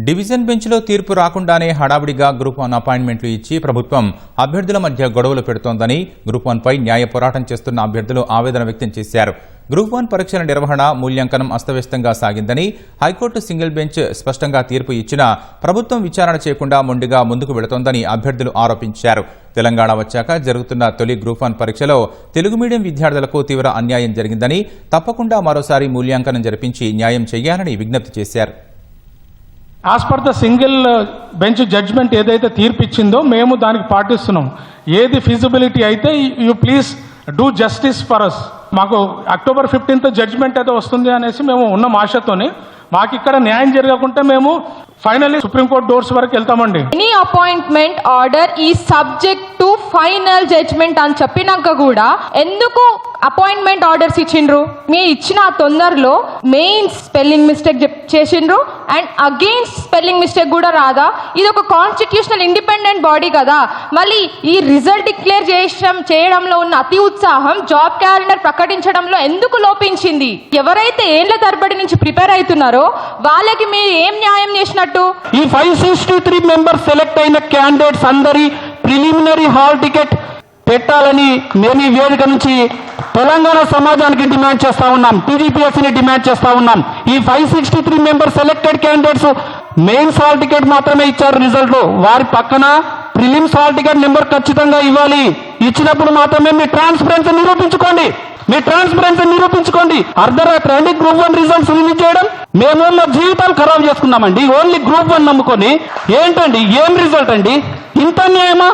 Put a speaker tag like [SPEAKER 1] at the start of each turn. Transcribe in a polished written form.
[SPEAKER 1] Division బెంచ్లో తీర్పు రాకుండానే హడావిడిగా గ్రూప్ 1 అపాయింట్మెంట్లు ఇచ్చి ప్రభుత్వం అభ్యర్థుల మధ్య గొడవలు పెడుతోందని గ్రూప్ 1పై న్యాయ పోరాటం చేస్తున్న అభ్యర్థులు ఆవేదన వ్యక్తం చేశారు. గ్రూప్ 1 పరీక్షల నిర్వహణ, మూల్యాంకనం అస్తవ్యస్తంగా సాగిందని హైకోర్టు సింగిల్ బెంచ్ స్పష్టంగా తీర్పు ఇచ్చినా ప్రభుత్వం విచారణ చేయకుండా మొండిగా ముందుకు వెళుతోందని అభ్యర్థులు ఆరోపించారు. తెలంగాణ వచ్చాక జరుగుతున్న తొలి గ్రూప్ 1 పరీక్షలో తెలుగు మీడియం విద్యార్థులకు తీవ్ర అన్యాయం జరిగిందని, తప్పకుండా మరోసారి మూల్యాంకనం జరిపించి న్యాయం చేయాలని విజ్ఞప్తి చేశారు.
[SPEAKER 2] As per the single bench judgment ఏదైతే తీర్పు ఇచ్చిందో మేము దానికి పాటిస్తున్నాం. ఏది ఫీజిబిలిటీ అయితే you please do justice for us. మాకు అక్టోబర్ 15th జడ్జ్మెంట్ అయితే వస్తుంది అనేసి మేము ఉన్న ఆశతోని మాకు ఇక్కడ న్యాయం జరగకుంటే మేము ఫైనల్లీ సుప్రీంకోర్టు డోర్స్ వరకు వెళ్తామండి.
[SPEAKER 3] ఎనీ అపాయింట్మెంట్ ఆర్డర్ ఈ సబ్జెక్ట్ టు ఫైనల్ జడ్జ్మెంట్ అని చెప్పినాక కూడా ఎందుకు అపాయింట్మెంట్ ఆర్డర్స్ ఇచ్చిండ్రు? మీ ఇచ్చిన తొందరలో మెయిన్ స్పెల్లింగ్ మిస్టేక్ చేసిండ్రు అండ్ అగెయిన్స్ స్పెల్లింగ్ మిస్టేక్ కూడా రాదా? ఇది ఒక కాన్స్టిట్యూషనల్ ఇండిపెండెంట్ బాడీ కదా. మళ్ళీ ఈ రిజల్ట్ డిక్లేర్ చేయడంలో ఉన్న అతి ఉత్సాహం జాబ్ క్యాలెండర్ ప్రకటించడంలో ఎందుకు లోపించింది? ఎవరైతే ఏళ్ల తరబడి నుంచి ప్రిపేర్ అవుతున్నారో వాళ్ళకి మీరు ఏం న్యాయం చేసినట్టు?
[SPEAKER 4] ఈ 563 మెంబర్స్ సెలెక్ట్ అయిన క్యాండిడేట్స్ అందరి ప్రిలిమినరీ హాల్ టికెట్ పెట్టాలని మేము ఈ వేదిక నుంచి తెలంగాణ సమాజానికి డిమాండ్ చేస్తా ఉన్నాం. టీడీపీఎస్ని డిమాండ్ చేస్తా ఉన్నాం. ఈ 563 member selected candidates mains hall ticket మాత్రమే ఇచ్చారు రిజల్ట్ లో. వారి పక్కన ప్రిలిమ్స్ హాల్ టికెట్ నెంబర్ ఖచ్చితంగా ఇవ్వాలి. ఇచ్చినప్పుడు మాత్రమే మీ ట్రాన్స్పరెన్సీ నిరూపించుకోండి. అర్ధరాత్రి అండి గ్రూప్ 1 రిజల్ట్స్ రిలీజ్ చేయడం. మేము మా జీవితాలు ఖరాబ్ చేసుకున్నామండి ఓన్లీ గ్రూప్ 1 నమ్ముకొని. ఏంటండి ఏం రిజల్ట్ అండి? ఇంత న్యాయమా?